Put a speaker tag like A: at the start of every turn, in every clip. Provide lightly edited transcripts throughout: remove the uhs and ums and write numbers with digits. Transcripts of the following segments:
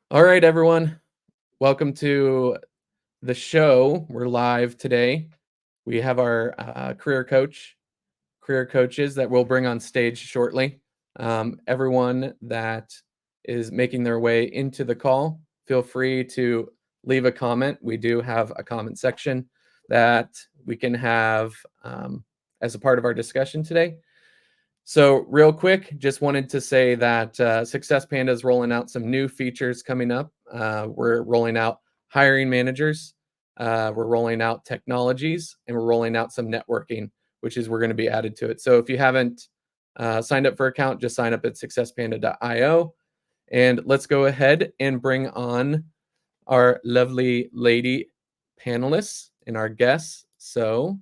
A: All right, everyone. Welcome to the show. We're live today. We have our career coaches that we'll bring on stage shortly. Everyone that is making their way into the call, feel free to leave a comment. We do have a comment section that we can have as a part of our discussion today. So real quick, just wanted to say that Success Panda is rolling out some new features coming up. We're rolling out hiring managers, we're rolling out technologies, and we're rolling out some networking, which is we're going to be added to it. So if you haven't signed up for an account, just sign up at successpanda.io. And let's go ahead and bring on our lovely lady panelists and our guests. So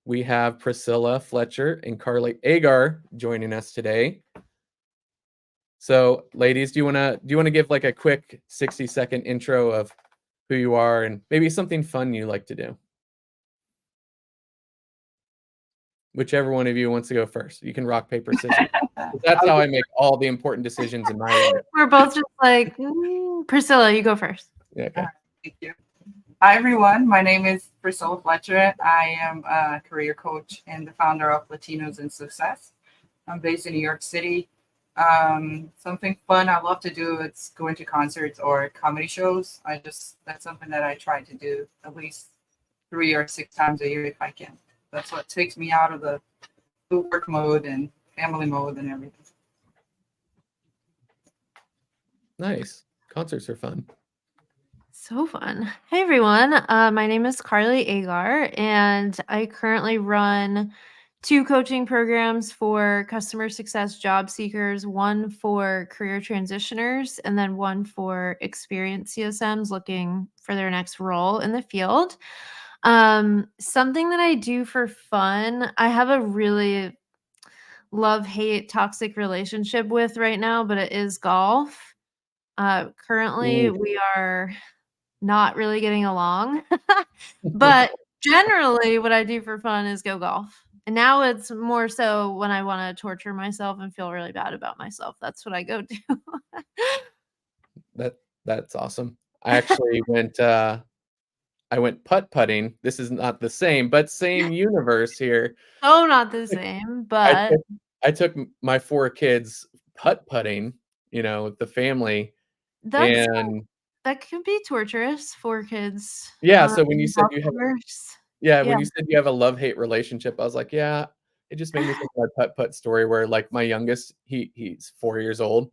A: we have Priscilla Fletcher and Carly Agar joining us today. So, ladies, do you wanna give like a quick 60-second intro of who you are and maybe something fun you like to do? Whichever one of you wants to go first. You can rock, paper, scissors. That's how I make all the important decisions in my life.
B: We're both just like, Priscilla, you go first.
A: Yeah, okay.
C: Thank you. Hi, everyone. My name is Priscilla Fletcher. I am a career coach and the founder of Latinos in Success. I'm based in New York City. Something fun I love to do is going to concerts or comedy shows. That's something that I try to do at least 3 or 6 times a year if I can. That's what takes me out of the work mode and family mode and everything.
A: Nice. Concerts are fun.
B: So fun. Hey, everyone. My name is Carly Agar, and I currently run 2 coaching programs for customer success job seekers, one for career transitioners, and then one for experienced CSMs looking for their next role in the field. Something that I do for fun, I have a really love-hate toxic relationship with right now, but it is golf. Currently,
A: Ooh.
B: we are not really getting along, but generally, what I do for fun is go golf. And now it's more so when I wanna torture myself and feel really bad about myself. That's what I go do.
A: That's awesome. I actually went putt-putting. This is not the same, but same universe here.
B: So not the same,
A: I
B: but
A: took I took my 4 kids putt-putting, with the family,
B: that's
A: and
B: that could be torturous for kids
A: yeah,
B: on
A: so when you
B: the
A: said
B: golf
A: you have
B: course.
A: yeah,
B: Yeah.
A: when you said you have a love-hate relationship, I was like, "Yeah." It just made me think of my putt-putt story where, like, my youngest, he's 4 years old,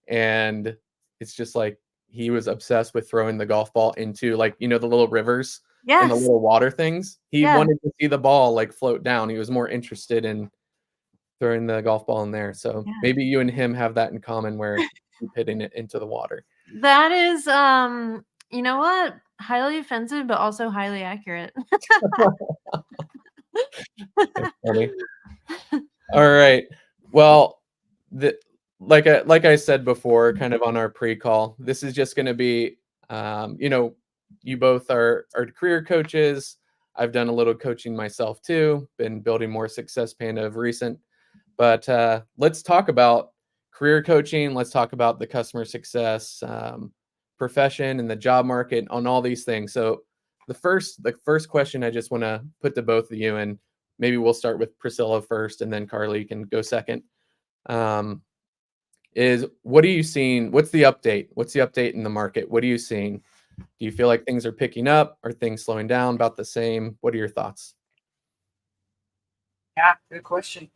A: and it's just like he was obsessed with throwing the golf ball into, like, the little rivers and the
B: Yes.
A: little water things. He
B: Yeah.
A: wanted to see the ball, like, float down. He was more interested in throwing the golf ball in there, so
B: Yeah.
A: maybe you and him have that in common where you keep hitting it into the water.
B: That is, you know what? Highly offensive, but also highly accurate.
A: That's funny. Alright. Well, the like I said before, kind of on our pre-call, this is just gonna be, you both are career coaches. I've done a little coaching myself too, been building more Success Panda of recent. But, let's talk about career coaching, let's talk about the customer success, profession and the job market on all these things. So, the first question I just wanna put to both of you, and maybe we'll start with Priscilla first, and then Carly can go second, um, is what are you seeing? What's the update? What's the update in the market? What are you seeing? Do you feel like things are picking up? Are things slowing down, about the same? What are your thoughts?
C: Yeah, good question.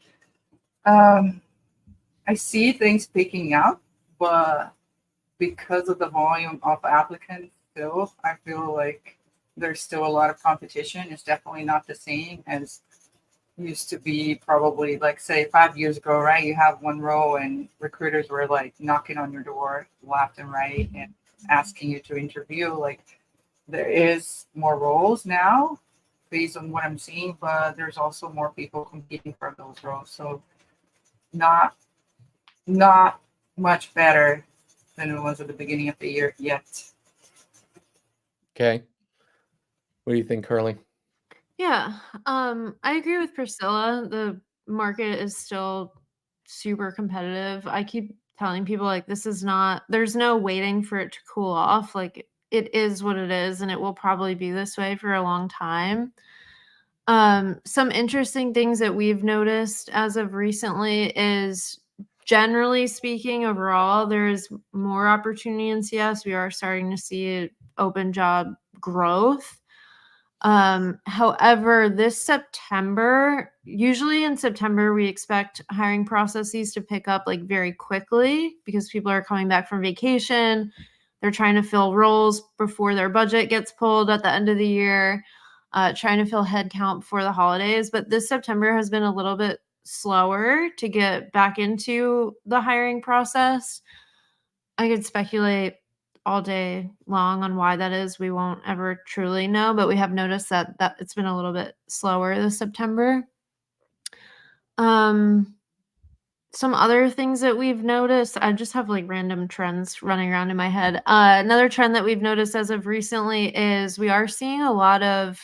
C: Um, I see things picking up, but because of the volume of applicants still, I feel like there's still a lot of competition. It's definitely not the same as used to be probably like say 5 years ago, right? You have one row and recruiters were like knocking on your door left and right and asking you to interview. Like there is more roles now based on what I'm seeing, but there's also more people competing for those roles. So not not much better than it was at the beginning of the year yet.
A: Okay. What do you think, Carly?
B: Yeah, I agree with Priscilla. The market is still super competitive. I keep telling people like there's no waiting for it to cool off. Like it is what it is, and it will probably be this way for a long time. Some interesting things that we've noticed as of recently is, generally speaking, overall, there's more opportunity in CS. We are starting to see open job growth. However, this September, usually in September, we expect hiring processes to pick up like very quickly because people are coming back from vacation. They're trying to fill roles before their budget gets pulled at the end of the year, trying to fill headcount before the holidays. But this September has been a little bit slower to get back into the hiring process. I could speculate all day long on why that is. We won't ever truly know, but we have noticed that it's been a little bit slower this September. Some other things that we've noticed, I just have like random trends running around in my head. Another trend that we've noticed as of recently is we are seeing a lot of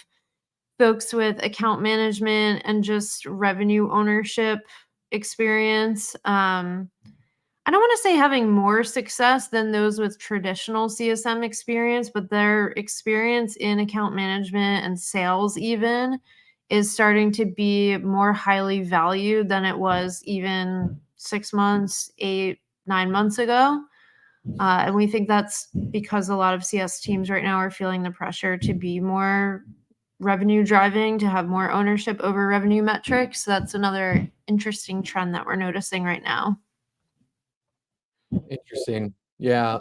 B: folks with account management and just revenue ownership experience. I don't want to say having more success than those with traditional CSM experience, but their experience in account management and sales even is starting to be more highly valued than it was even 6 months, 8, 9 months ago. And we think that's because a lot of CS teams right now are feeling the pressure to be more revenue driving, to have more ownership over revenue metrics. So that's another interesting trend that we're noticing right now.
A: Interesting. Yeah.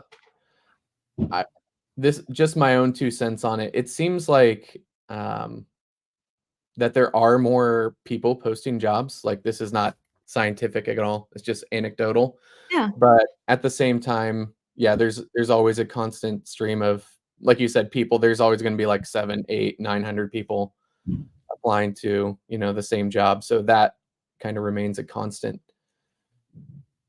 A: This just my own 2 cents on it. It seems like that there are more people posting jobs. Like this is not scientific at all. It's just anecdotal.
B: Yeah.
A: But at the same time, yeah, there's always a constant stream of, like you said, people. There's always going to be like 7, 8, 900 people applying to, the same job. So that kind of remains a constant.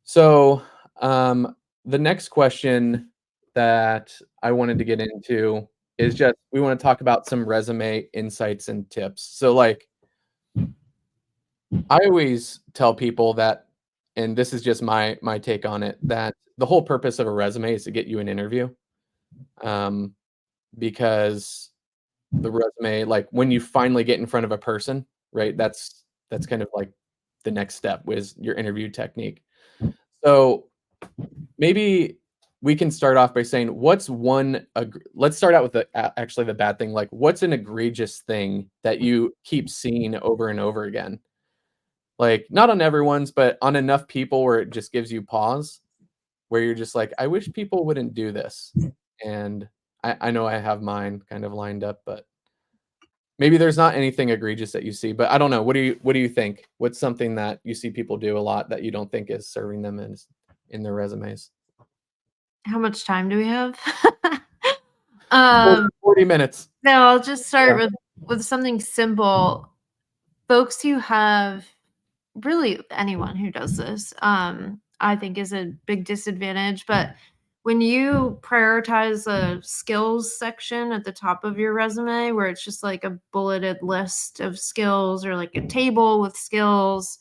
A: So the next question that I wanted to get into is just, we want to talk about some resume insights and tips. So like, I always tell people that, and this is just my take on it, that the whole purpose of a resume is to get you an interview. Because the resume, like when you finally get in front of a person, right? That's kind of like the next step with your interview technique. So maybe we can start off by saying, let's start out with actually the bad thing. Like, what's an egregious thing that you keep seeing over and over again? Like, not on everyone's, but on enough people where it just gives you pause, where you're just like, I wish people wouldn't do this. And I know I have mine kind of lined up, but maybe there's not anything egregious that you see. But I don't know. What do you think? What's something that you see people do a lot that you don't think is serving them in their resumes?
B: How much time do we have?
A: 40 minutes.
B: No, I'll just start
A: Yeah.
B: with something simple. Folks who have, really anyone who does this, I think is a big disadvantage. But when you prioritize a skills section at the top of your resume, where it's just like a bulleted list of skills or like a table with skills,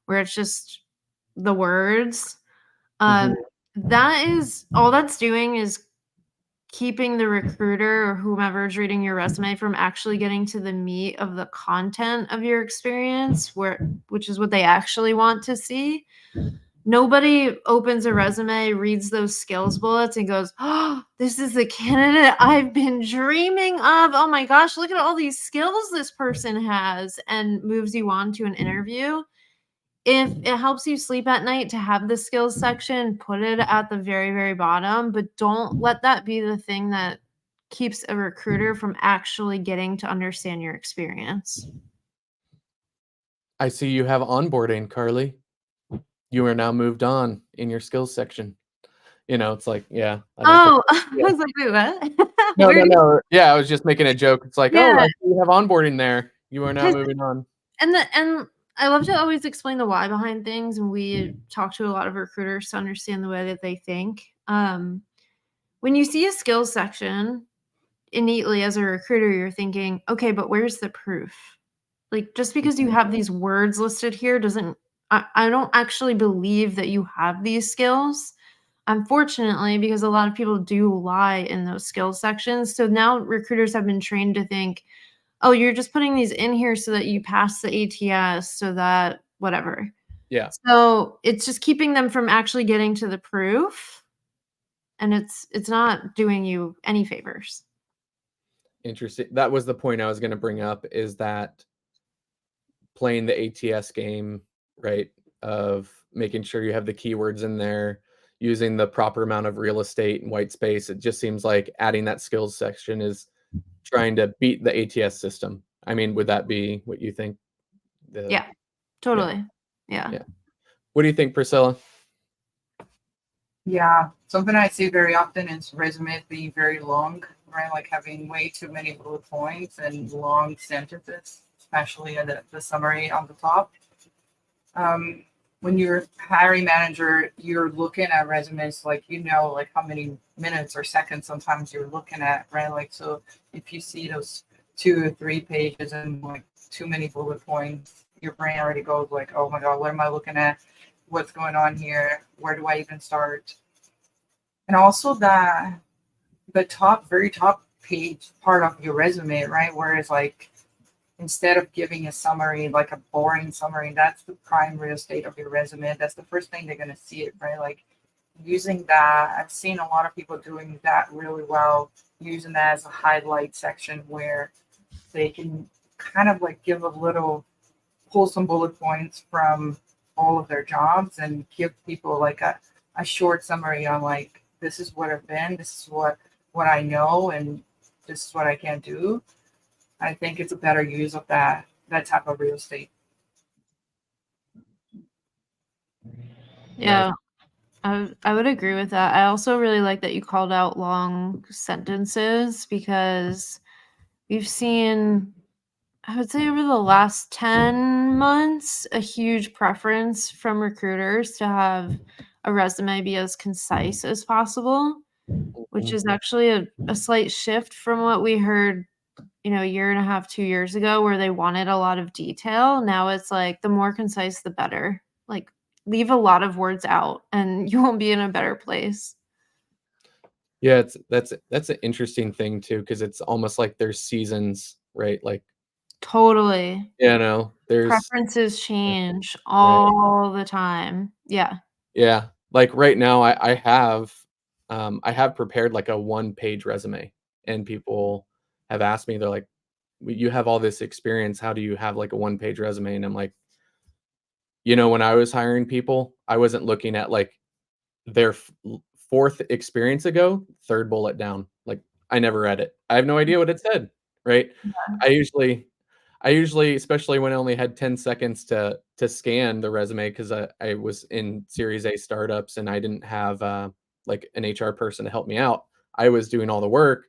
B: where it's just the words, that is all that's doing is keeping the recruiter or whomever's reading your resume from actually getting to the meat of the content of your experience, which is what they actually want to see. Nobody opens a resume, reads those skills bullets, and goes, "Oh, this is the candidate I've been dreaming of. Oh my gosh, look at all these skills this person has," and moves you on to an interview. If it helps you sleep at night to have the skills section, put it at the very, very bottom, but don't let that be the thing that keeps a recruiter from actually getting to understand your experience.
A: I see you have onboarding, Carly. You are now moved on in your skills section. It's like, yeah. I don't
B: Oh, I was like, wait, what?
A: No,
B: Where do
A: no. Yeah, I was just making a joke. It's like, oh,
B: Yeah.
A: I see you have onboarding there. You are now
B: 'Cause-
A: moving on.
B: And I love to always explain the why behind things, and we talk to a lot of recruiters to understand the way that they think. When you see a skills section, innately as a recruiter, you're thinking, okay, but where's the proof? Like, just because you have these words listed here doesn't I don't actually believe that you have these skills, unfortunately, because a lot of people do lie in those skills sections. So now recruiters have been trained to think, oh, you're just putting these in here so that you pass the ATS, so that whatever.
A: Yeah.
B: So it's just keeping them from actually getting to the proof, and it's not doing you any favors.
A: Interesting. That was the point I was going to bring up, is that playing the ATS game, right? Of making sure you have the keywords in there, using the proper amount of real estate and white space. It just seems like adding that skills section is trying to beat the ATS system. I mean, would that be what you think?
B: Yeah, totally. Yeah.
A: Yeah. What do you think, Priscilla?
C: Yeah, something I see very often is resumes being very long, right? Like having way too many bullet points and long sentences, especially at the summary on the top. When you're hiring manager, you're looking at resumes like like how many minutes or seconds sometimes you're looking at, right? Like so, if you see those 2 or 3 pages and like too many bullet points, your brain already goes like, oh my god, what am I looking at? What's going on here? Where do I even start? And also the very top page part of your resume, right? Whereas like instead of giving a summary, like a boring summary, that's the prime real estate of your resume. That's the first thing they're gonna see it, right? Like using that, I've seen a lot of people doing that really well, using that as a highlight section where they can kind of like give a little, pull some bullet points from all of their jobs and give people like a short summary on like this is what I've been, this is what I know, and this is what I can do. I think it's a better use of that type of real estate.
B: Yeah. I would agree with that. I also really like that you called out long sentences because we've seen, I would say over the last 10 months, a huge preference from recruiters to have a resume be as concise as possible, which is actually a slight shift from what we heard, a year and a half, 2 years ago, where they wanted a lot of detail. Now it's like the more concise, the better. Like, leave a lot of words out and you won't be in a better place.
A: Yeah, that's an interesting thing too, because it's almost like there's seasons, right? Like,
B: Totally.
A: there's
B: Preferences
A: yeah,
B: change
A: right.
B: all the time. Yeah.
A: Yeah. Like right now I have prepared like a one-page resume, and people have asked me, they're like, You have all this experience. How do you have like a one-page resume?" And I'm like, when I was hiring people, I wasn't looking at like their fourth experience ago, third bullet down. Like, I never read it. I have no idea what it said, right? I usually I usually, especially when I only had 10 seconds to scan the resume, because I was in Series A startups and I didn't have like an HR person to help me out. I was doing all the work.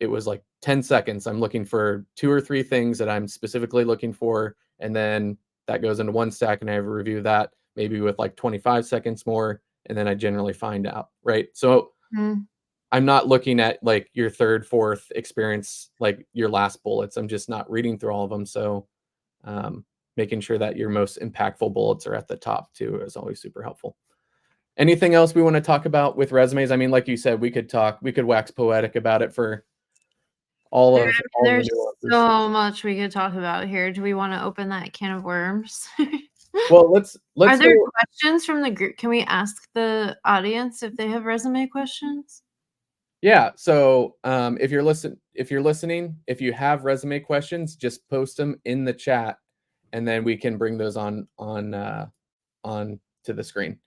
A: It was like 10 seconds. I'm looking for 2 or 3 things that I'm specifically looking for, and then that goes into one stack, and I have a review that maybe with like 25 seconds more, and then I generally find out, right? So
B: Mhm.
A: I'm not looking at like your third, fourth experience, like your last bullets. I'm just not reading through all of them. So making sure that your most impactful bullets are at the top too is always super helpful. Anything else we want to talk about with resumes? I mean, like you said, we could wax poetic about it for all the
B: There's
A: nuances.
B: so much we could talk about here. Do we wanna open that can of worms?
A: Well,
B: Are
A: let's
B: there
A: go.
B: questions from the group? Can we ask the audience if they have resume questions?
A: Yeah. So if you're listening, if you have resume questions, just post them in the chat, and then we can bring those on to the screen.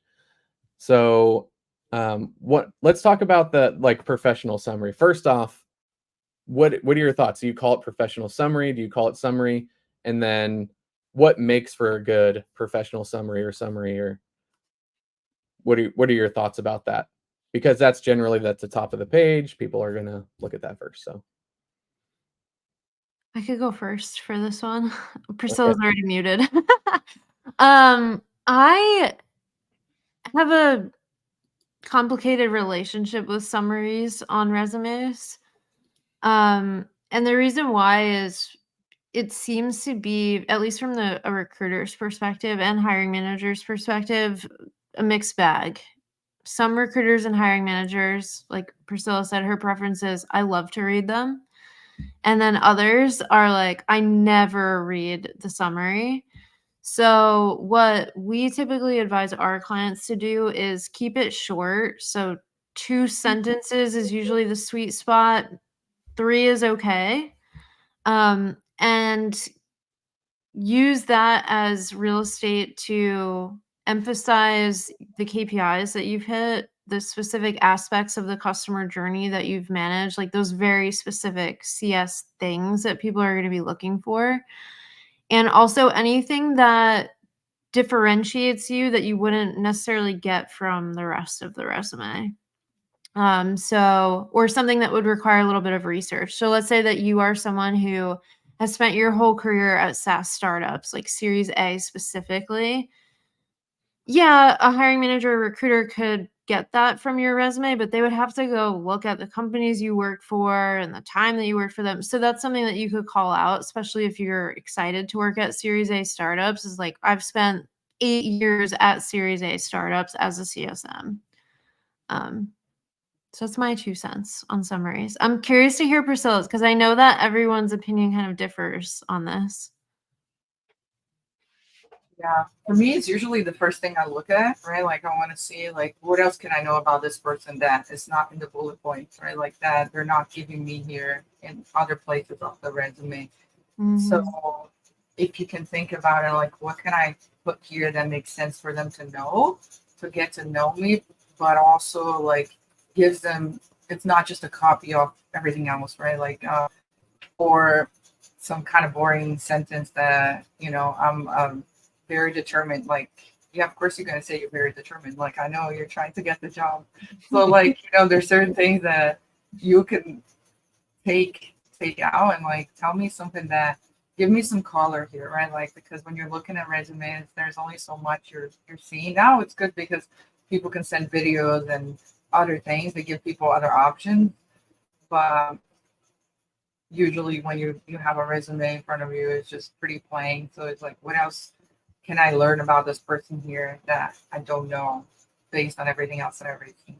A: So what let's talk about the like professional summary. First off, what are your thoughts? Do you call it professional summary? Do you call it summary? And then what makes for a good professional summary, or what are your thoughts about that? Because that's the top of the page. People are gonna look at that first. So
B: I could go first for this one.
A: okay.
B: Priscilla's already muted. I have a complicated relationship with summaries on resumes. And the reason why is it seems to be, at least from a recruiter's perspective and hiring manager's perspective, a mixed bag. Some recruiters and hiring managers, like Priscilla said, her preference is I love to read them. And then others are like, I never read the summary. So, what we typically advise our clients to do is keep it short. So, 2 sentences is usually the sweet spot, 3 is okay. And use that as real estate to emphasize the KPIs that you've hit, the specific aspects of the customer journey that you've managed, like those very specific CS things that people are going to be looking for. And also anything that differentiates you that you wouldn't necessarily get from the rest of the resume. Or something that would require a little bit of research. So let's say that you are someone who has spent your whole career at SaaS startups, like Series A specifically. Yeah, a hiring manager or recruiter could get that from your resume, but they would have to go look at the companies you work for and the time that you worked for them. So that's something that you could call out, especially if you're excited to work at Series A startups, is like, I've spent 8 years at Series A startups as a CSM. So that's my 2 cents on summaries. I'm curious to hear Priscilla's because I know that everyone's opinion kind of differs on this.
C: Yeah, for me, it's usually the first thing I look at, right? Like, I want to see, like, what else can I know about this person that is not in the bullet points, right? Like, that they're not giving me here in other places of the resume.
B: Mhm.
C: So, if you can think about it, like, what can I put here that makes sense for them to know, to get to know me, but also, like, gives them, it's not just a copy of everything else, right? Like, or some kind of boring sentence that, I'm very determined. Like, yeah, of course you're going to say you're very determined. Like, I know you're trying to get the job. So, like, there's certain things that you can take out and, like, tell me something that give me some color here, right? Like, because when you're looking at resumes, there's only so much you're seeing. Now it's good because people can send videos and other things. They give people other options. But usually when you have a resume in front of you, it's just pretty plain. So it's like, what else can I learn about this person here that I don't know based on everything else that I've already seen?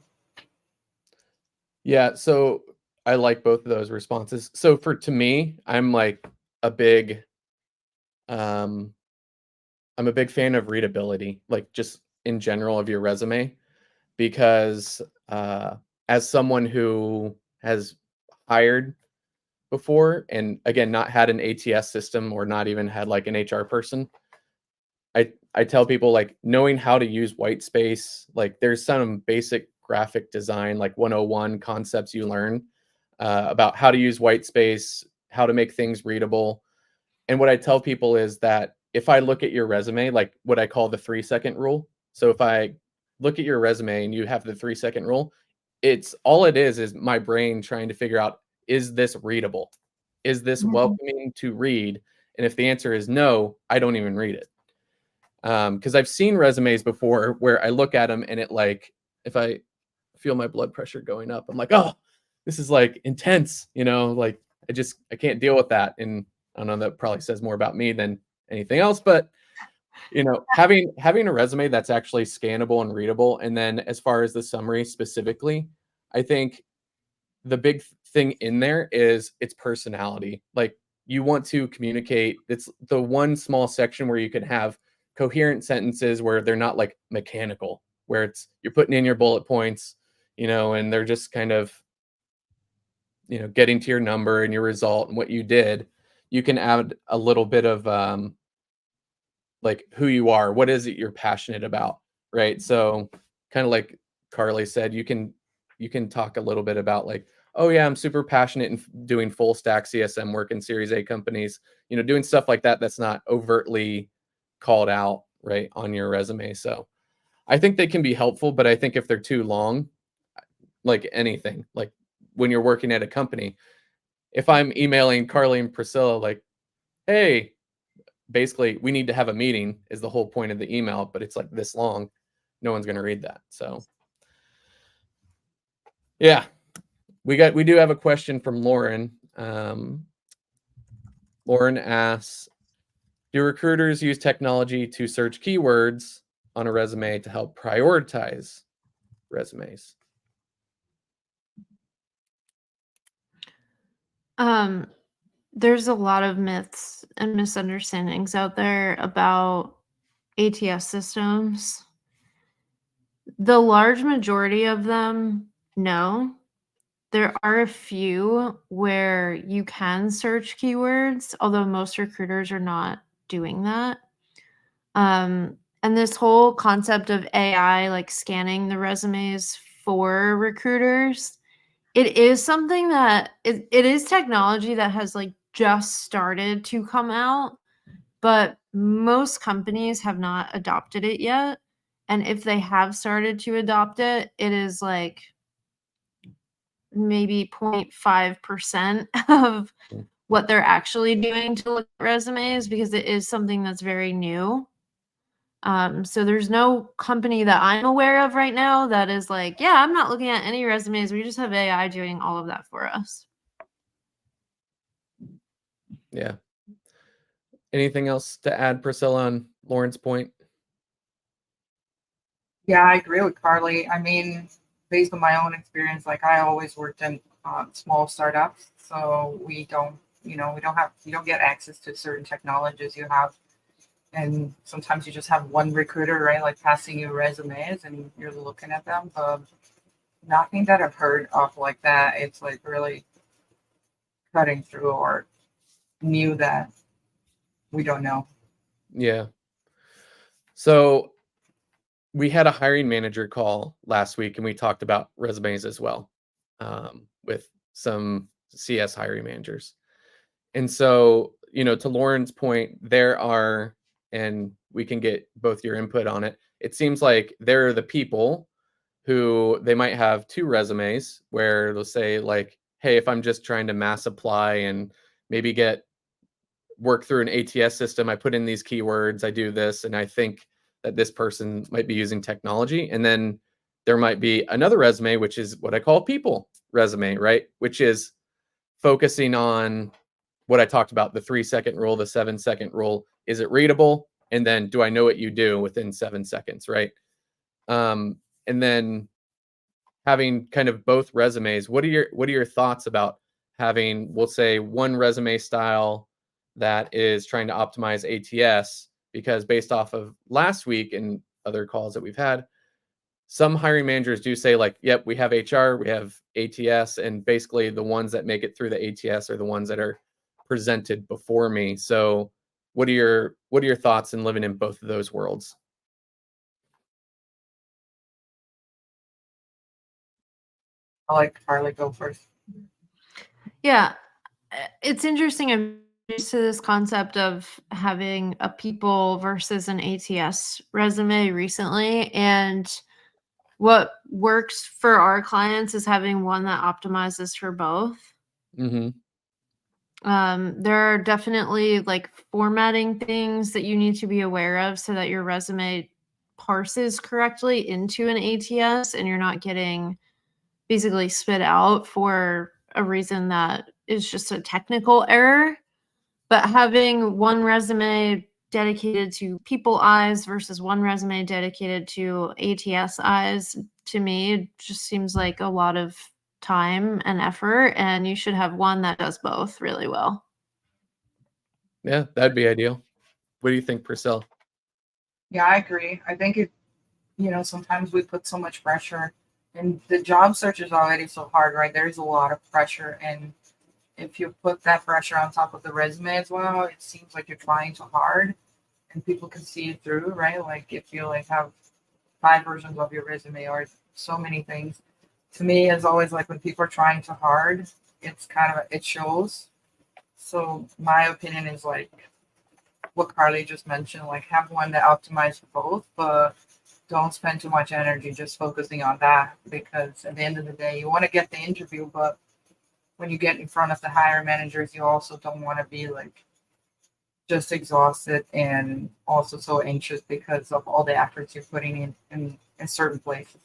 A: Yeah, so I like both of those responses. So to me, um I'm a big fan of readability, like just in general of your resume, because as someone who has hired before and again not had an ATS system or not even had like an HR person, I tell people like knowing how to use white space, like there's some basic graphic design like 101 concepts you learn about how to use white space, how to make things readable. And what I tell people is that if I look at your resume, like what I call the 3-second rule. So if I look at your resume and you have the 3-second rule, it's all it is my brain trying to figure out, is this readable? Is this
B: Mhm.
A: welcoming to read? And if the answer is no, I don't even read it. Because I've seen resumes before where I look at them and it like, if I feel my blood pressure going up, I'm like, oh, this is like intense, like I can't deal with that. And I don't know, that probably says more about me than anything else, but having a resume that's actually scannable and readable. And then as far as the summary specifically, I think the big thing in there is its personality. Like you want to communicate. It's the one small section where you can have coherent sentences where they're not like mechanical, where it's you're putting in your bullet points, and they're just kind of, getting to your number and your result and what you did. You can add a little bit of like who you are, what is it you're passionate about, right? So kind of like Carly said, you can talk a little bit about like, oh yeah, I'm super passionate in doing full stack CSM work in Series A companies, doing stuff like that that's not overtly called out right on your resume. So I think they can be helpful, but I think if they're too long, like anything, like when you're working at a company, if I'm emailing Carly and Priscilla like, hey, basically we need to have a meeting is the whole point of the email, but it's like this long, no one's going to read that. So yeah, we do have a question from Lauren. Lauren asks, do recruiters use technology to search keywords on a resume to help prioritize resumes?
B: There's a lot of myths and misunderstandings out there about ATS systems. The large majority of them, no. There are a few where you can search keywords, although most recruiters are not doing that. And this whole concept of AI, like scanning the resumes for recruiters, it is something that it is technology that has like just started to come out, but most companies have not adopted it yet. And if they have started to adopt it, it is like maybe 0.5% of
A: Mm.
B: what they're actually doing to look at resumes because it is something that's very new. So there's no company that I'm aware of right now that is like, yeah, I'm not looking at any resumes. We just have AI doing all of that for us.
A: Yeah. Anything else to add, Priscilla, on Lauren's point?
C: Yeah, I agree with Carly. I mean, based on my own experience, like I always worked in small startups, so we don't, you don't get access to certain technologies you have, and sometimes you just have one recruiter, right, like passing you resumes and you're looking at them. But nothing that I've heard of like that. It's like really cutting through or new that we don't know.
A: Yeah. So we had a hiring manager call last week and we talked about resumes as well, with some CS hiring managers. And so, to Lauren's point, there are, and we can get both your input on it. It seems like there are the people who they might have two resumes where they'll say like, hey, if I'm just trying to mass apply and maybe get work through an ATS system, I put in these keywords, I do this, and I think that this person might be using technology. And then there might be another resume, which is what I call people resume, right? Which is focusing on what I talked about, the 3-second rule, the 7-second rule. Is it readable? And then do I know what you do within 7 seconds, right? And then having kind of both resumes, what are your thoughts about having, we'll say, one resume style that is trying to optimize ATS? Because based off of last week and other calls that we've had, some hiring managers do say like, yep, we have HR, we have ATS, and basically the ones that make it through the ATS are the ones that are presented before me. So what are your thoughts in living in both of those worlds?
C: I'll let Carly go first.
B: Yeah, it's interesting. I'm used to this concept of having a people versus an ATS resume recently. And what works for our clients is having one that optimizes for both.
A: Mm-hmm.
B: There are definitely like formatting things that you need to be aware of so that your resume parses correctly into an ATS and you're not getting basically spit out for a reason that is just a technical error. But having one resume dedicated to people eyes versus one resume dedicated to ATS eyes, to me, just seems like a lot of time and effort. And you should have one that does both really well.
A: Yeah, that'd be ideal. What do you think, Priscilla?
C: Yeah, I agree. I think sometimes we put so much pressure and the job search is already so hard, right? There's a lot of pressure. And if you put that pressure on top of the resume as well, it seems like you're trying too hard and people can see it through, right? Like if you like have 5 versions of your resume or so many things. To me, it's always like when people are trying too hard, it's kind of, it shows. So my opinion is like what Carly just mentioned, like have one that optimizes both, but don't spend too much energy just focusing on that because at the end of the day, you want to get the interview, but when you get in front of the hiring managers, you also don't want to be like just exhausted and also so anxious because of all the efforts you're putting in certain places.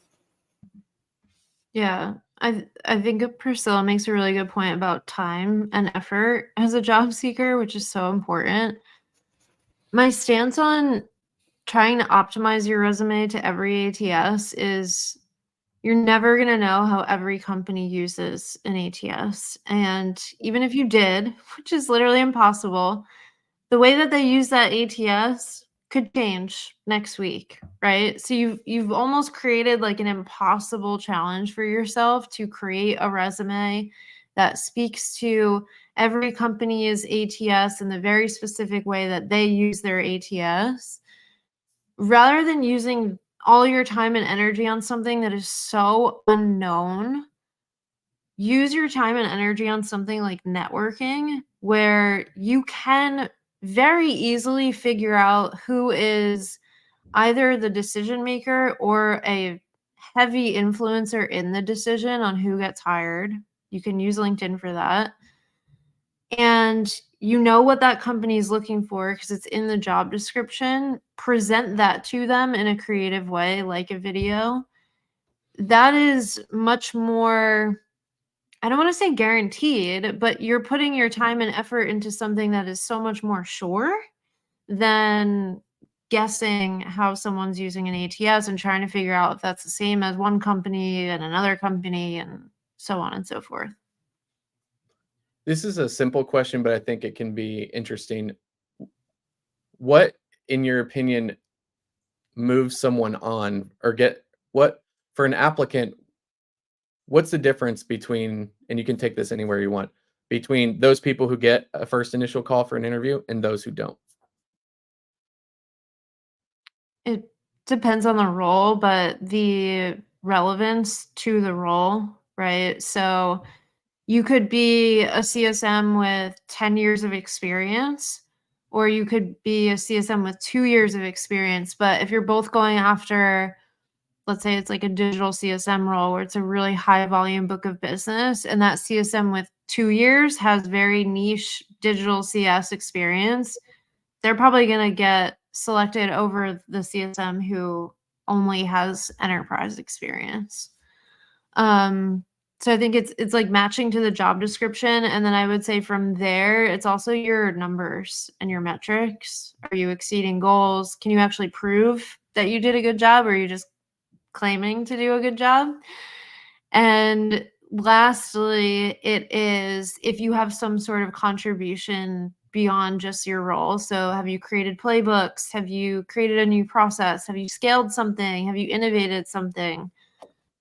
B: Yeah, I think Priscilla makes a really good point about time and effort as a job seeker, which is so important. My stance on trying to optimize your resume to every ATS is you're never going to know how every company uses an ATS. And even if you did, which is literally impossible, the way that they use that ATS could change next week, right? So you've almost created like an impossible challenge for yourself to create a resume that speaks to every company's ATS in the very specific way that they use their ATS, rather than using all your time and energy on something that is so unknown. Use your time and energy on something like networking, where you can very easily figure out who is either the decision maker or a heavy influencer in the decision on who gets hired. You can use LinkedIn for that. And you know what that company is looking for because it's in the job description. Present that to them in a creative way, like a video. That is much more, I don't want to say guaranteed, but you're putting your time and effort into something that is so much more sure than guessing how someone's using an ATS and trying to figure out if that's the same as one company and another company and so on and so forth.
A: This is a simple question, but I think it can be interesting. What, in your opinion, moves someone on or what for an applicant? What's the difference between, and you can take this anywhere you want, between those people who get a first initial call for an interview and those who don't?
B: It depends on the role, but the relevance to the role, right? So you could be a CSM with 10 years of experience, or you could be a CSM with 2 years of experience. But if you're both going after, let's say it's like a digital CSM role where it's a really high volume book of business, and that CSM with 2 years has very niche digital CS experience, they're probably going to get selected over the CSM who only has enterprise experience. So I think it's like matching to the job description, and then I would say from there, it's also your numbers and your metrics. Are you exceeding goals? Can you actually prove that you did a good job, or are you just claiming to do a good job? And lastly, it is if you have some sort of contribution beyond just your role. So have you created playbooks? Have you created a new process? Have you scaled something? Have you innovated something?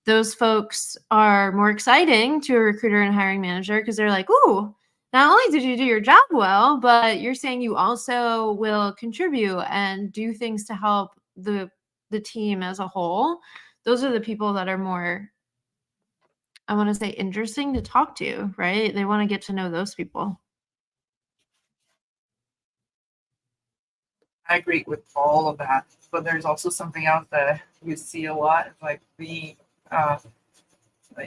B: Those folks are more exciting to a recruiter and hiring manager because they're like, ooh, not only did you do your job well, but you're saying you also will contribute and do things to help the team as a whole. Those are the people that are more, I want to say, interesting to talk to, right? They want to get to know those people.
C: I agree with all of that, but there's also something else that you see a lot, like being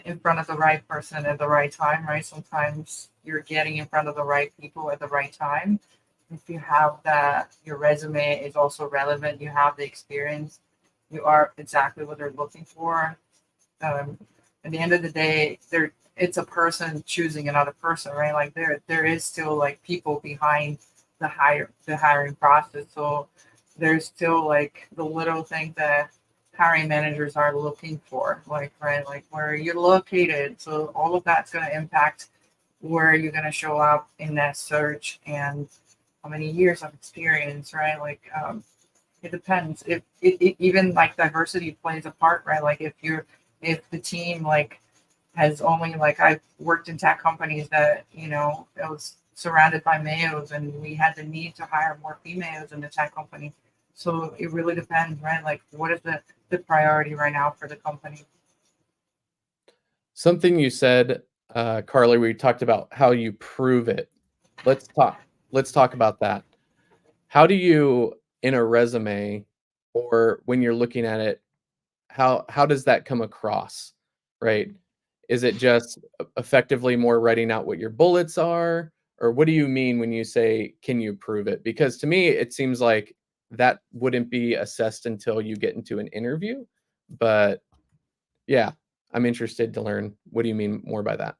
C: in front of the right person at the right time, right? Sometimes you're getting in front of the right people at the right time. If you have that, your resume is also relevant. You have the experience. You are exactly what they're looking for. At the end of the day, it's a person choosing another person, right? Like there is still like people behind the hiring process. So there's still like the little things that hiring managers are looking for, like right, like where you're located. So all of that's going to impact where you're going to show up in that search and how many years of experience, right? Like it depends. If it even like diversity plays a part, right? Like if the team like has only like I've worked in tech companies that it was surrounded by males and we had the need to hire more females in the tech company. So it really depends, right? Like what is the priority right now for the company?
A: Something you said, Carly, we talked about how you prove it. Let's talk about that. How do you, in a resume or when you're looking at it, how does that come across, right? Is it just effectively more writing out what your bullets are? Or what do you mean when you say, can you prove it? Because to me, it seems like that wouldn't be assessed until you get into an interview. But yeah, I'm interested to learn. What do you mean more by that?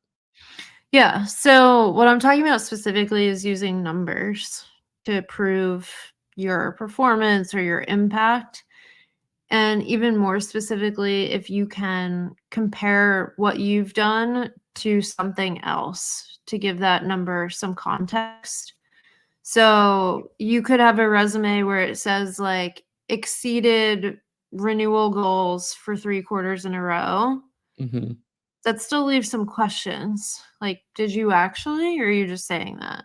B: Yeah. So what I'm talking about specifically is using numbers to prove your performance or your impact. And even more specifically, if you can compare what you've done to something else to give that number some context. So you could have a resume where it says like exceeded renewal goals for 3 quarters in a row.
A: Hmm.
B: That still leaves some questions. Like, did you actually, or are you just saying that?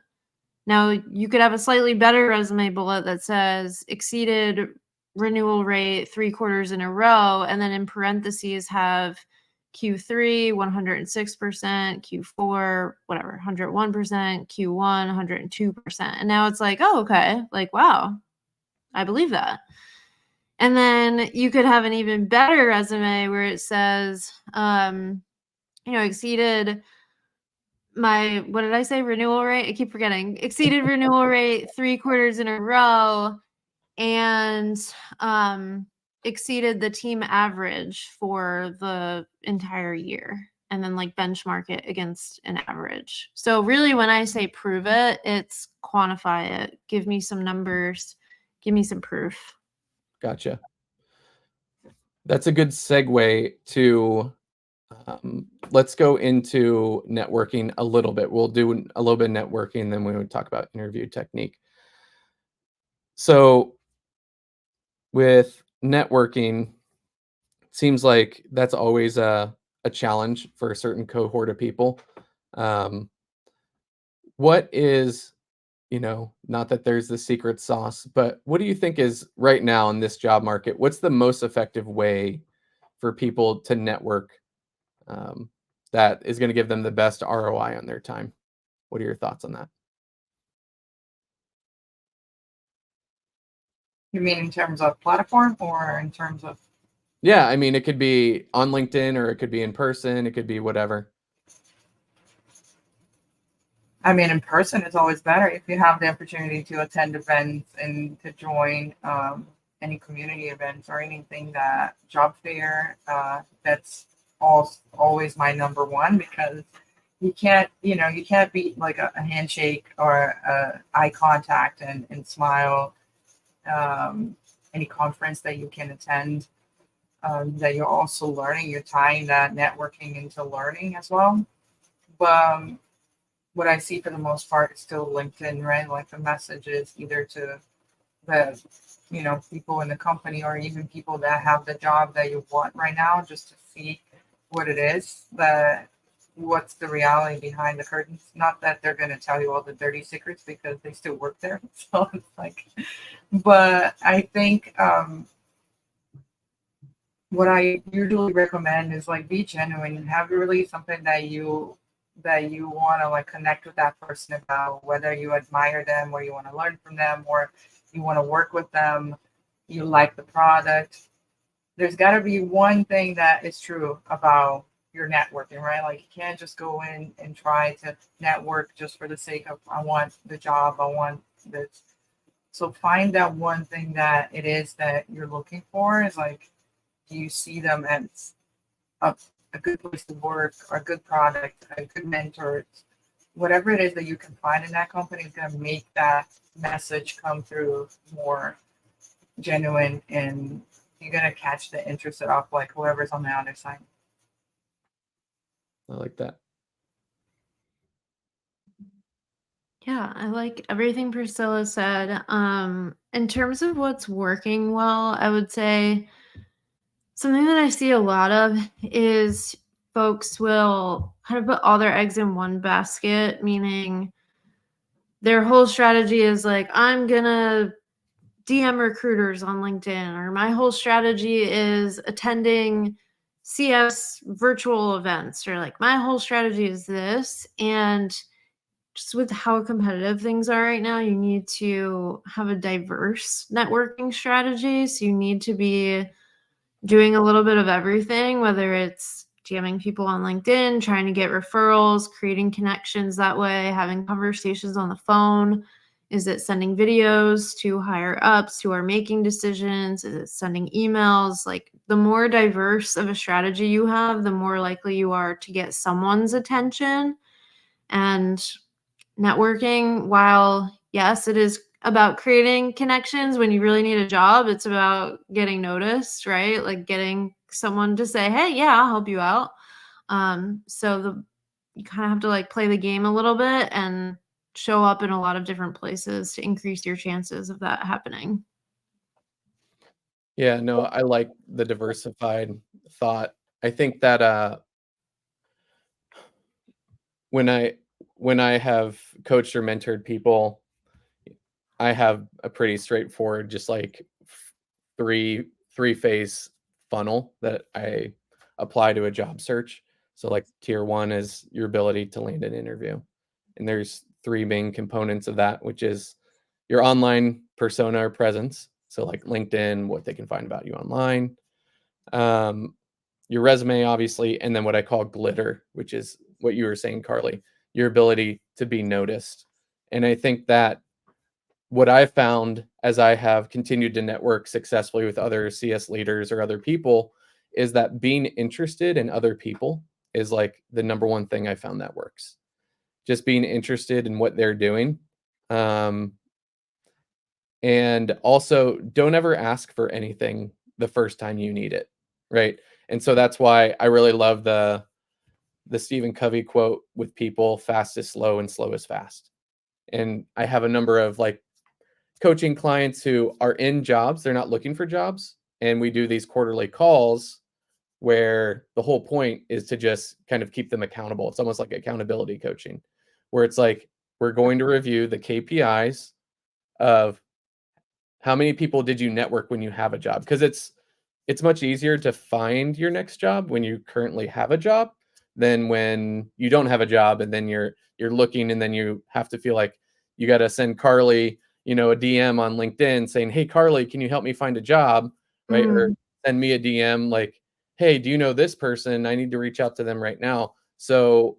B: Now, you could have a slightly better resume bullet that says exceeded renewal rate 3 quarters in a row, and then in parentheses have Q3 106%, Q4 whatever 101%, Q1 102%. And now it's like, oh, okay, like wow, I believe that. And then you could have an even better resume where it says, exceeded my, what did I say? Renewal rate? I keep forgetting. Exceeded renewal rate 3 quarters in a row and exceeded the team average for the entire year. And then like benchmark it against an average. So really when I say prove it, it's quantify it. Give me some numbers. Give me some proof.
A: Gotcha. That's a good segue to let's go into networking a little bit. We'll do a little bit of networking, then we would talk about interview technique. So with networking, seems like that's always a challenge for a certain cohort of people. Um, what is, not that there's the secret sauce, but what do you think is right now in this job market? What's the most effective way for people to network um, that is going to give them the best ROI on their time? What are your thoughts on that?
C: You mean in terms of platform or in terms of?
A: Yeah, I mean, it could be on LinkedIn or it could be in person. It could be whatever.
C: I mean, in person is always better if you have the opportunity to attend events and to join any community events or anything that job fair. That's always my number one because you can't beat like a handshake or eye contact and smile. Any conference that you can attend that you're also learning, you're tying that networking into learning as well. But what I see for the most part is still LinkedIn, right? Like the messages either to the, people in the company or even people that have the job that you want right now, just to see what it is, what's the reality behind the curtains. Not that they're going to tell you all the dirty secrets because they still work there. So it's like, but I think what I usually recommend is like be genuine and have really something that you want to like connect with that person about, whether you admire them or you want to learn from them or you want to work with them, you like the product. There's got to be one thing that is true about your networking, right? Like you can't just go in and try to network just for the sake of I want the job, I want this. So find that one thing that it is that you're looking for. Is like, do you see them as a good place to work, or a good product, a good mentor, whatever it is that you can find in that company is going to make that message come through more genuine, and you're going to catch the interest of like whoever's on the other side.
A: I like that.
B: Yeah, I like everything Priscilla said. In terms of what's working well, I would say something that I see a lot of is folks will kind of put all their eggs in one basket, meaning their whole strategy is like, I'm gonna DM recruiters on LinkedIn, or my whole strategy is attending CS virtual events, or like my whole strategy is this. And just with how competitive things are right now, you need to have a diverse networking strategy. So you need to be doing a little bit of everything, whether it's DMing people on LinkedIn, trying to get referrals, creating connections that way, having conversations on the phone. Is it sending videos to higher ups who are making decisions? Is it sending emails? Like the more diverse of a strategy you have, the more likely you are to get someone's attention. And networking, while yes, it is about creating connections when you really need a job, it's about getting noticed, right? Like getting someone to say, "Hey, yeah, I'll help you out." So you kind of have to like play the game a little bit and show up in a lot of different places to increase your chances of that happening.
A: Yeah, no, I like the diversified thought. I think that when I when I have coached or mentored people, I have a pretty straightforward, just like three phase funnel that I apply to a job search. So like tier one is your ability to land an interview. And there's three main components of that, which is your online persona or presence. So like LinkedIn, what they can find about you online, um, your resume, obviously, and then what I call glitter, which is what you were saying, Carly, your ability to be noticed. And I think that what I found as I have continued to network successfully with other CS leaders or other people is that being interested in other people is like the number one thing I found that works. Just being interested in what they're doing. Um, and also don't ever ask for anything the first time you need it. Right. And so that's why I really love the Stephen Covey quote with people, fast is slow and slow is fast. And I have a number of like coaching clients who are in jobs, they're not looking for jobs. And we do these quarterly calls where the whole point is to just kind of keep them accountable. It's almost like accountability coaching, where it's like we're going to review the KPIs of how many people did you network when you have a job? Because it's much easier to find your next job when you currently have a job than when you don't have a job and then you're looking and then you have to feel like you got to send Carly, a DM on LinkedIn saying, "Hey Carly, can you help me find a job?" Right? Or
B: Mm,
A: send me a DM like, "Hey, do you know this person? I need to reach out to them right now." So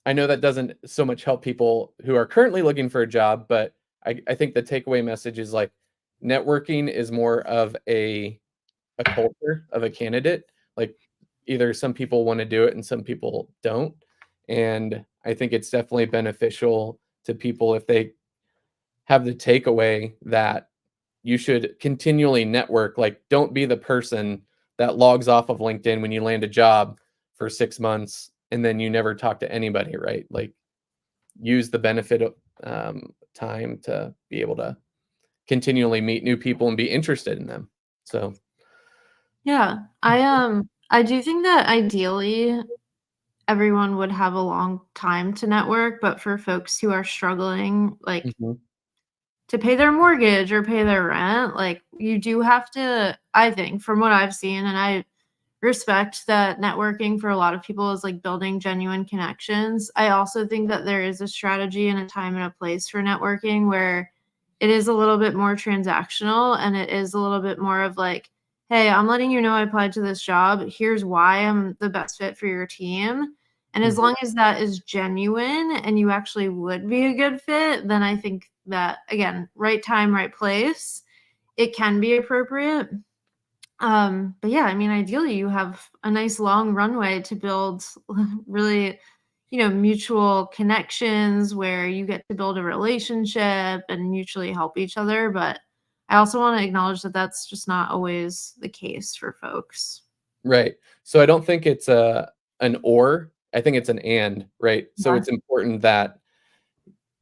A: I know that doesn't so much help people who are currently looking for a job, but I think the takeaway message is like networking is more of a culture of a candidate. Like either some people want to do it and some people don't. And I think it's definitely beneficial to people if they have the takeaway that you should continually network. Like don't be the person that logs off of LinkedIn when you land a job for 6 months and then you never talk to anybody, right? Like use the benefit of time to be able to continually meet new people and be interested in them. So
B: yeah, I do think that ideally everyone would have a long time to network, but for folks who are struggling, like
A: mhm.
B: to pay their mortgage or pay their rent, like you do have to, I think, from what I've seen, and I respect that networking for a lot of people is like building genuine connections. I also think that there is a strategy and a time and a place for networking where it is a little bit more transactional and it is a little bit more of like, hey, I'm letting you know I applied to this job. Here's why I'm the best fit for your team. And as
A: Mhm.
B: long as that is genuine and you actually would be a good fit, then I think that, again, right time, right place, it can be appropriate. But yeah, I mean, ideally, you have a nice long runway to build really, mutual connections where you get to build a relationship and mutually help each other. But I also want to acknowledge that that's just not always the case for folks.
A: Right. So I don't think it's a an or, I think it's an and, right? So
B: Yeah.
A: it's important that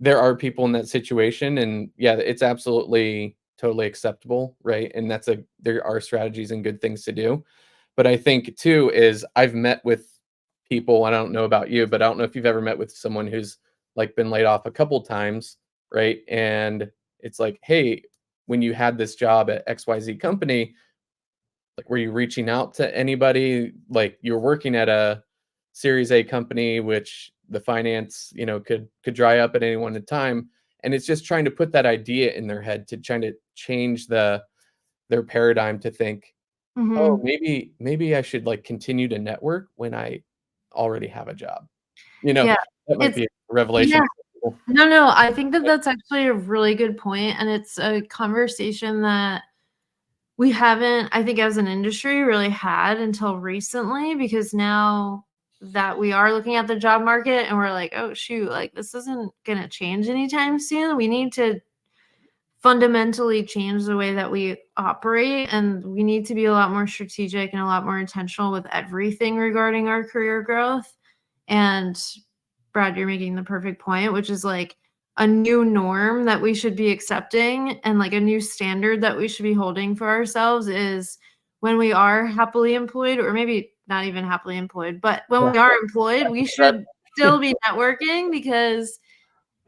A: there are people in that situation and yeah, it's absolutely totally acceptable, right? And there are strategies and good things to do. But I think too is I've met with people, I don't know about you, but I don't know if you've ever met with someone who's like been laid off a couple times, right? And it's like, "Hey, when you had this job at XYZ company, like, were you reaching out to anybody? Like, you're working at a Series A company, which the finance, could dry up at any one time." And it's just trying to put that idea in their head to trying to change their paradigm to think, "Oh,
B: Hmm.
A: maybe I should, like, continue to network when I already have a job." You know,
B: Yeah.
A: that might
B: It's,
A: be a revelation
B: yeah.
A: for
B: No, I think that that's actually a really good point, and it's a conversation that we haven't, I think, as an industry, really had until recently, because now that we are looking at the job market and we're like, oh shoot, like this isn't gonna change anytime soon. We need to fundamentally change the way that we operate, and we need to be a lot more strategic and a lot more intentional with everything regarding our career growth. And Brad, you're making the perfect point, which is like a new norm that we should be accepting, and like a new standard that we should be holding for ourselves is when we are happily employed, or maybe not even happily employed, but when we are employed, we should still be networking, because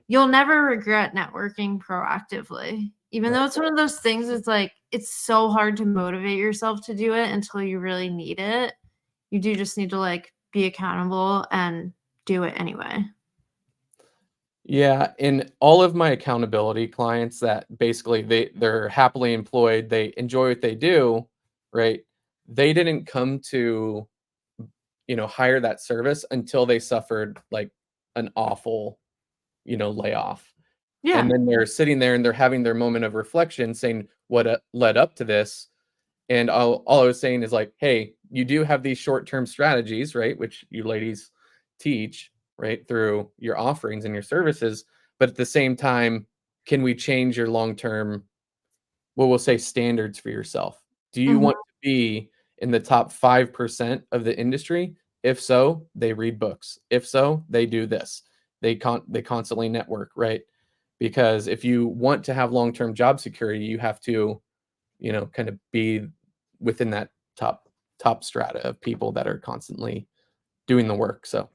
B: you'll never regret networking proactively. Even though it's one of those things, it's like it's so hard to motivate yourself to do it until you really need it. You do just need to like be accountable and do it anyway.
A: Yeah, in all of my accountability clients that basically they're happily employed, they enjoy what they do, right? They didn't come to, hire that service until they suffered like an awful, layoff.
B: Yeah.
A: And then they're sitting there and they're having their moment of reflection saying what led up to this. And all I was saying is like, hey, you do have these short-term strategies, right? Which you ladies teach, right? Through your offerings and your services. But at the same time, can we change your long-term, what we'll say, standards for yourself? Do you want to be in the top 5% of the industry? If so, they read books. If so, they do this. They constantly network, right? Because if you want to have long-term job security, you have to, kind of be within that top strata of people that are constantly doing the work. So,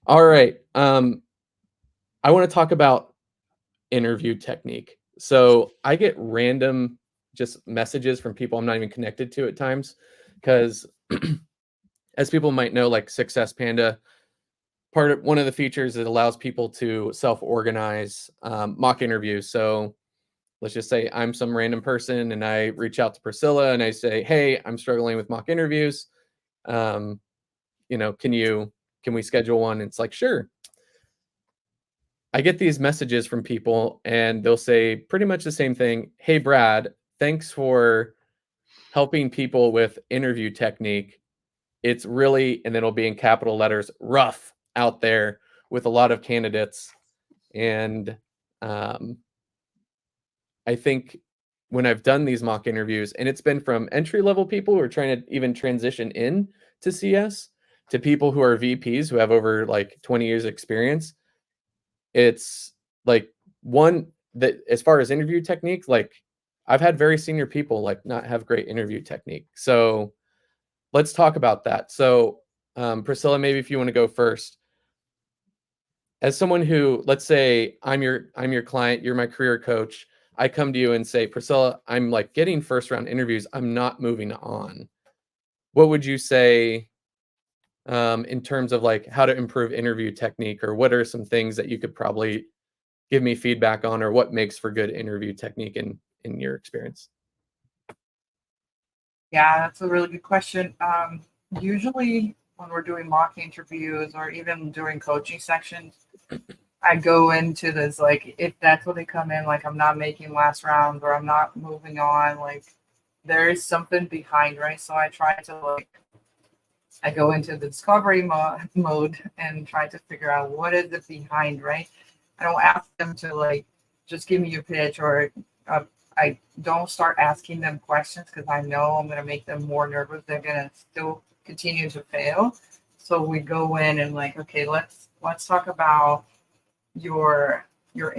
A: all right. I want to talk about interview technique. So I get random just messages from people I'm not even connected to at times, because as people might know, like Success Panda, one of the features, it allows people to self-organize mock interviews. So let's just say I'm some random person and I reach out to Priscilla and I say, hey, I'm struggling with mock interviews. Can we schedule one? It's like, sure. I get these messages from people and they'll say pretty much the same thing. Hey, Brad, thanks for helping people with interview technique. It's really, and then it'll be in capital letters, rough out there with a lot of candidates. And I think when I've done these mock interviews, and it's been from entry level people who are trying to even transition in to CS, to people who are VPs who have over like 20 years experience, it's like one that as far as interview technique, like I've had very senior people like not have great interview technique. So let's talk about that. So Priscilla, maybe if you want to go first. As someone who, let's say I'm your client, you're my career coach, I come to you and say, Priscilla, I'm like getting first round interviews, I'm not moving on. What would you say in terms of like how to improve interview technique, or what are some things that you could probably give me feedback on, or what makes for good interview technique in your experience?
C: Yeah, that's a really good question. Usually when we're doing mock interviews or even during coaching sections, I go into this like, if that's what they come in, like I'm not making last round or I'm not moving on, like there is something behind, right? So I try to I go into the discovery mode and try to figure out what is it behind, right? I don't ask them to like just give me your pitch, or I don't start asking them questions because I know I'm going to make them more nervous. They're going to still continue to fail. So we go in and like, okay, let's talk about your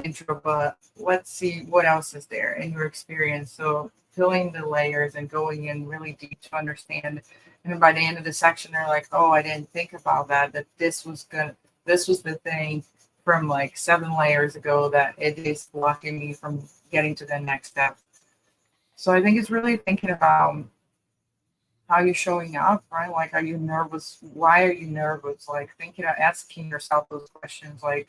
C: intro, but let's see what else is there in your experience. So filling the layers and going in really deep to understand. And by the end of the section, they're like, oh, I didn't think about that this was the thing from like 7 layers ago that it is blocking me from getting to the next step. So I think it's really thinking about how you're showing up, right? Like, are you nervous? Why are you nervous? Like asking yourself those questions, like,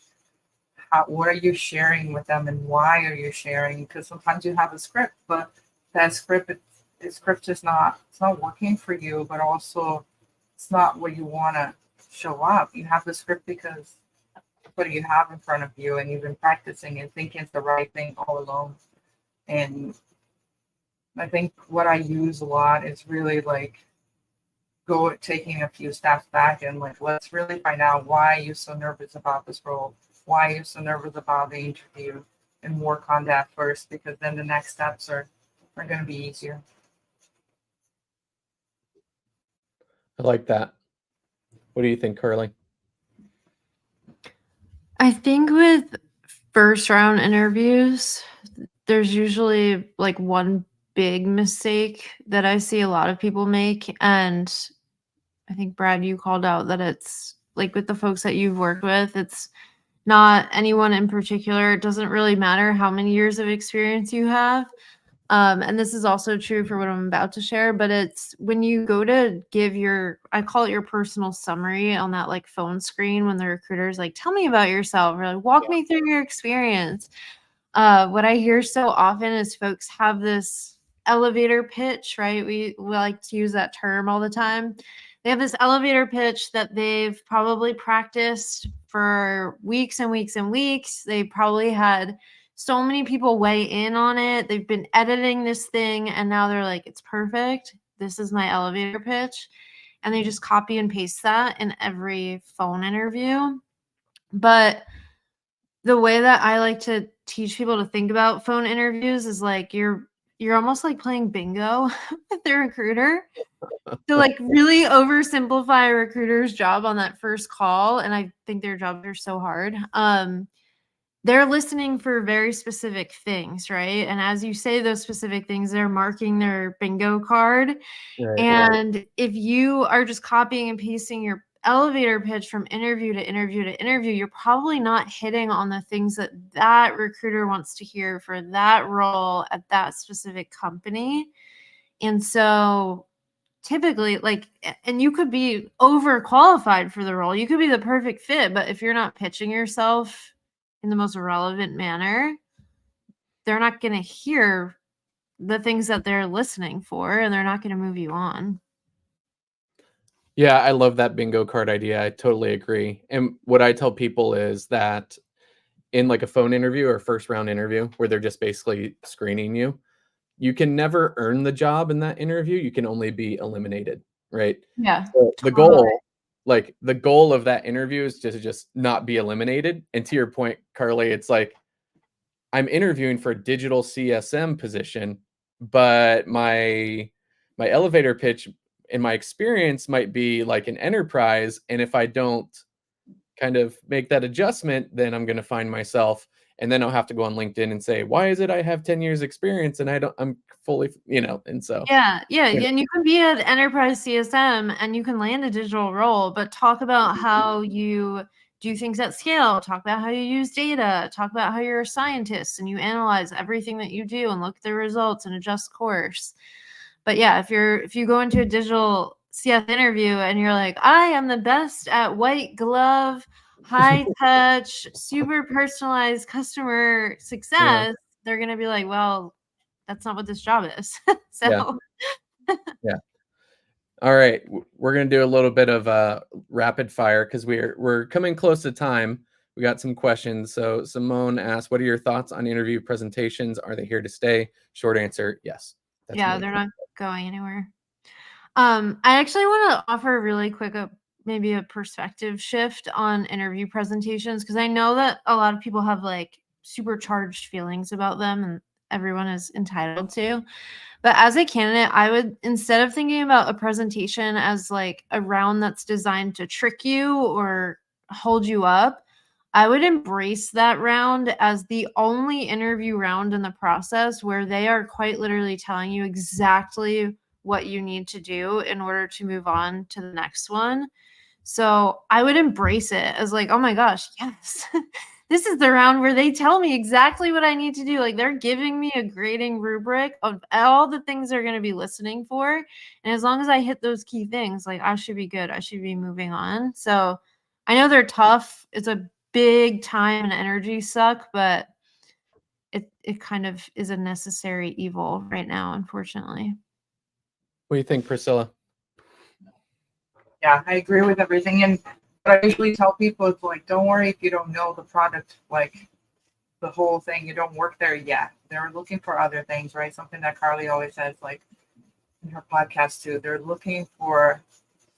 C: what are you sharing with them and why are you sharing? Because sometimes you have a script, but that script is not working for you, but also it's not what you want to show up. You have the script because what you have in front of you, and you've been practicing and thinking it's the right thing all along. And I think what I use a lot is really like taking a few steps back and like, let's really find out why you're so nervous about this role, why you're so nervous about the interview, and work on that first, because then the next steps are going to be easier.
A: I like that. What do you think, Carly?
B: I think with first round interviews, there's usually like one big mistake that I see a lot of people make. And I think, Brad, you called out that it's like with the folks that you've worked with, it's not anyone in particular. It doesn't really matter how many years of experience you have. And this is also true for what I'm about to share, but it's when you go to give I call it your personal summary on that like phone screen when the recruiter's like, tell me about yourself, or like, walk me through your experience. What I hear so often is folks have this elevator pitch, right? We like to use that term all the time. They have this elevator pitch that they've probably practiced for weeks and weeks and weeks. They probably had so many people weigh in on it. They've been editing this thing, and now they're like, it's perfect. This is my elevator pitch. And they just copy and paste that in every phone interview. But the way that I like to teach people to think about phone interviews is like you're almost like playing bingo with the recruiter to like really oversimplify a recruiter's job on that first call. And I think their jobs are so hard. They're listening for very specific things, right? And as you say those specific things, they're marking their bingo card.
A: Right.
B: And if you are just copying and pasting your elevator pitch from interview to interview to interview, you're probably not hitting on the things that that recruiter wants to hear for that role at that specific company. And so typically, like, and you could be overqualified for the role. You could be the perfect fit, but if you're not pitching yourself in the most relevant manner, they're not going to hear the things that they're listening for, and they're not going to move you on.
A: Yeah, I love that bingo card idea. I totally agree. And what I tell people is that in like a phone interview or first round interview where they're just basically screening you, you can never earn the job in that interview. You can only be eliminated, right?
B: Yeah.
A: So the
B: Totally.
A: goal of that interview is to just not be eliminated. And to your point, Carly, it's like I'm interviewing for a digital CSM position, but my elevator pitch in my experience might be like an enterprise. And if I don't kind of make that adjustment, then I'm going to find myself, and then I'll have to go on LinkedIn and say, why is it I have 10 years experience and I'm fully, and so.
B: Yeah.
A: You know.
B: And you can be an enterprise CSM and you can land a digital role, but talk about how you do things at scale, talk about how you use data, talk about how you're a scientist and you analyze everything that you do and look at the results and adjust course. But yeah, if you go into a digital CS interview and you're like, I am the best at white glove, high touch, super personalized customer success, they're going to be like, well, that's not what this job is. So
A: Yeah. All right. We're going to do a little bit of rapid fire because we're coming close to time. We got some questions. So Simone asked, what are your thoughts on interview presentations? Are they here to stay? Short answer, yes. That's
B: yeah, they're not going anywhere. I actually want to offer really quick maybe a perspective shift on interview presentations, because I know that a lot of people have like supercharged feelings about them, and everyone is entitled to. But as a candidate, I would, instead of thinking about a presentation as like a round that's designed to trick you or hold you up, I would embrace that round as the only interview round in the process where they are quite literally telling you exactly what you need to do in order to move on to the next one. So I would embrace it as like, oh my gosh, yes. This is the round where they tell me exactly what I need to do. Like they're giving me a grading rubric of all the things they're going to be listening for. And as long as I hit those key things, like I should be good. I should be moving on. So I know they're tough. It's a big time and energy suck, but it kind of is a necessary evil right now, unfortunately.
A: What do you think, Priscilla?
C: Yeah, I agree with everything. And I usually tell people, it's like, don't worry if you don't know the product, like the whole thing, you don't work there yet. They're looking for other things, right? Something that Carly always says, like in her podcast too. They're looking for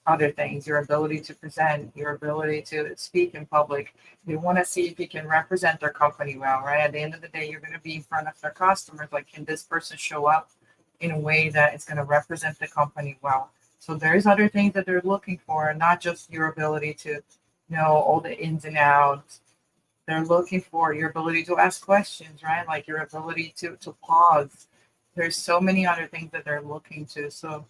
C: other things, your ability to present, your ability to speak in public. They want to see if you can represent their company well, right? At the end of the day, you're going to be in front of their customers. Like, can this person show up in a way that is going to represent the company well? So there's other things that they're looking for, not just your ability to know all the ins and outs. They're looking for your ability to ask questions, right? Like your ability to pause. There's so many other things that they're looking to. So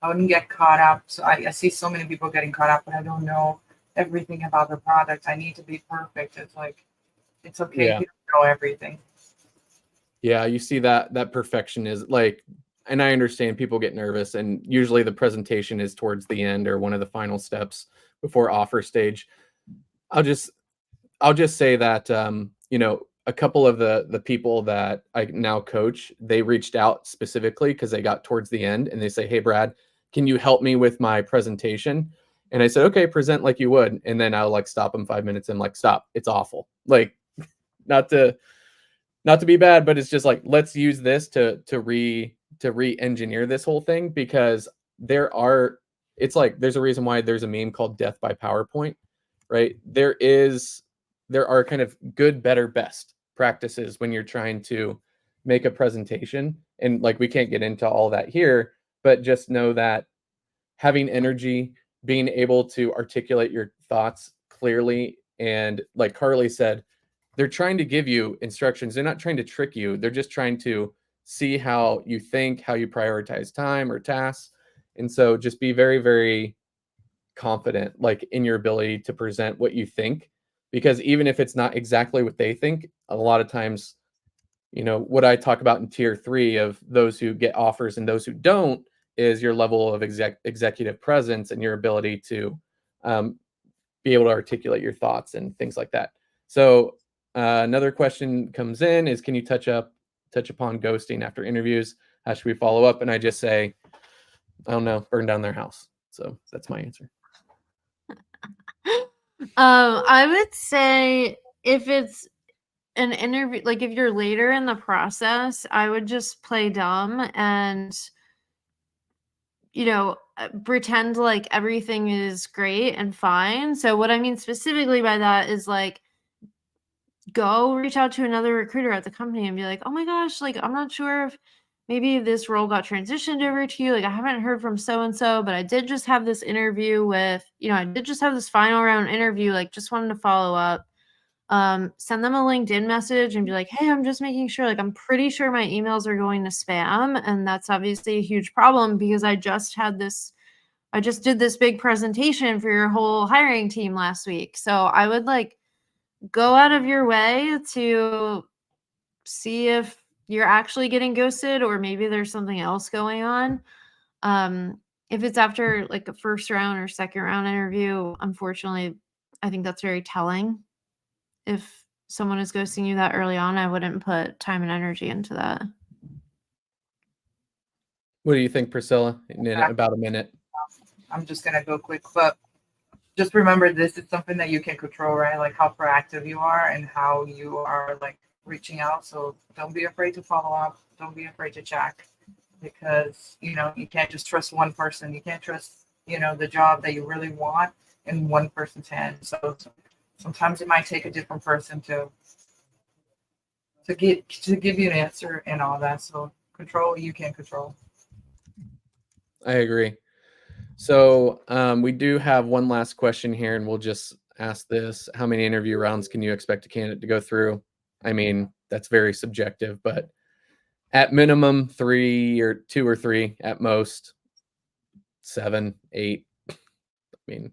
C: I wouldn't get caught up. So I see so many people getting caught up, but I don't know everything about the product. I need to be perfect. It's like, it's okay
A: Yeah.
C: if you don't know everything.
A: Yeah, you see that perfection is like, and I understand people get nervous, and usually the presentation is towards the end or one of the final steps before offer stage. I'll just say that a couple of the people that I now coach, they reached out specifically because they got towards the end and they say, "Hey Brad, can you help me with my presentation?" And I said, "Okay, present like you would." And then I'll like stop them 5 minutes and like, "Stop, it's awful." Like, not to be bad, but it's just like, let's use this to re-engineer this whole thing, because it's like there's a reason why there's a meme called death by PowerPoint, right? There are kind of good, better, best practices when you're trying to make a presentation. And like, we can't get into all that here, but just know that having energy, being able to articulate your thoughts clearly, and like Carly said, they're trying to give you instructions. They're not trying to trick you. They're just trying to see how you think, how you prioritize time or tasks. And so just be very, very confident, like in your ability to present what you think, because even if it's not exactly what they think, a lot of times, what I talk about in tier 3 of those who get offers and those who don't is your level of executive presence and your ability to be able to articulate your thoughts and things like that. So another question comes in is, can you touch upon ghosting after interviews? How should we follow up? And I just say, I don't know, burn down their house. So that's my answer.
B: I would say if it's an interview, like if you're later in the process, I would just play dumb and, pretend like everything is great and fine. So what I mean specifically by that is like, go reach out to another recruiter at the company and be like, "Oh my gosh, like I'm not sure if maybe this role got transitioned over to you. Like I haven't heard from so and so, but I did just have this interview with, I did just have this final round interview. Like just wanted to follow up." Send them a LinkedIn message and be like, "Hey, I'm just making sure, like I'm pretty sure my emails are going to spam." And that's obviously a huge problem because I just did this big presentation for your whole hiring team last week. So I would like go out of your way to see if you're actually getting ghosted or maybe there's something else going on. If it's after like a first round or second round interview, unfortunately, I think that's very telling. If someone is ghosting you that early on, I wouldn't put time and energy into that.
A: What do you think, Priscilla? In about a minute.
C: I'm just going to go quick, but just remember this is something that you can control, right? Like how proactive you are and how you are like reaching out. So don't be afraid to follow up. Don't be afraid to check, because, you can't just trust one person. You can't trust, the job that you really want in one person's hands. So sometimes it might take a different person to give you an answer and all that. So control what you can control.
A: I agree. So we do have one last question here, and we'll just ask this. How many interview rounds can you expect a candidate to go through? I mean, that's very subjective, but at minimum 3 or 2 or 3, at most 7, 8. I mean,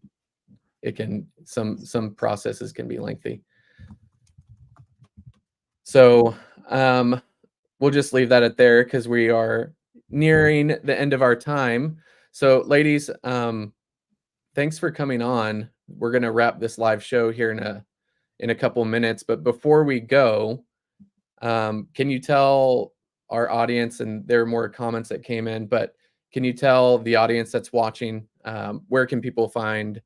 A: it can, some processes can be lengthy. So we'll just leave that at there because we are nearing the end of our time. So ladies, thanks for coming on. We're going to wrap this live show here in a couple minutes, but before we go, can you tell our audience, and there are more comments that came in, but can you tell the audience that's watching, where can people find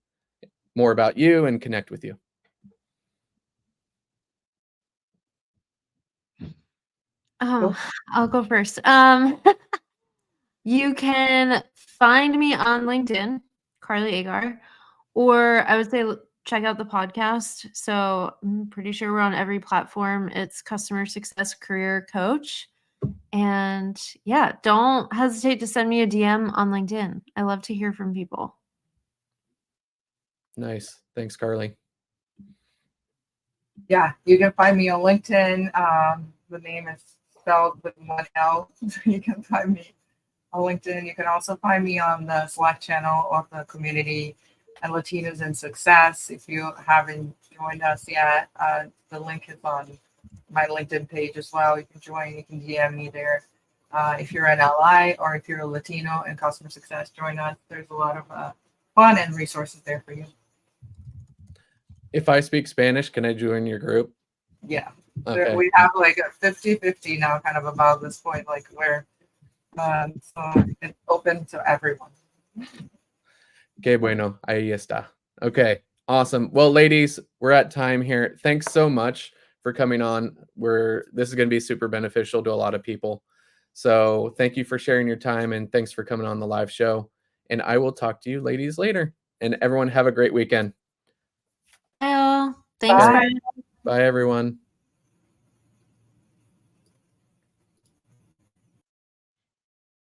A: more about you and connect with you.
B: Oh, I'll go first. You can find me on LinkedIn, Carly Agar, or I would say check out the podcast. So I'm pretty sure we're on every platform. It's Customer Success Career Coach. And yeah, don't hesitate to send me a DM on LinkedIn. I love to hear from people.
A: Nice. Thanks, Carly.
C: Yeah, you can find me on LinkedIn. The name is spelled with one L. You can find me on LinkedIn. You can also find me on the Slack channel of the community and Latinos in Success. If you haven't joined us yet, the link is on my LinkedIn page as well. You can join, you can DM me there. If you're an ally or if you're a Latino in customer success, join us. There's a lot of fun and resources there for you.
A: If I speak Spanish, can I join your group?
C: Yeah.
A: Okay.
C: We have like a 50-50 now, kind of about this point, like where so it's open to everyone.
A: Que bueno. Ahí está. Okay. Awesome. Well, ladies, we're at time here. Thanks so much for coming on. This is going to be super beneficial to a lot of people. So thank you for sharing your time and thanks for coming on the live show. And I will talk to you ladies later. And everyone have a great weekend.
B: Bye all. Thanks,
C: Bye.
B: Brian.
A: Bye, everyone.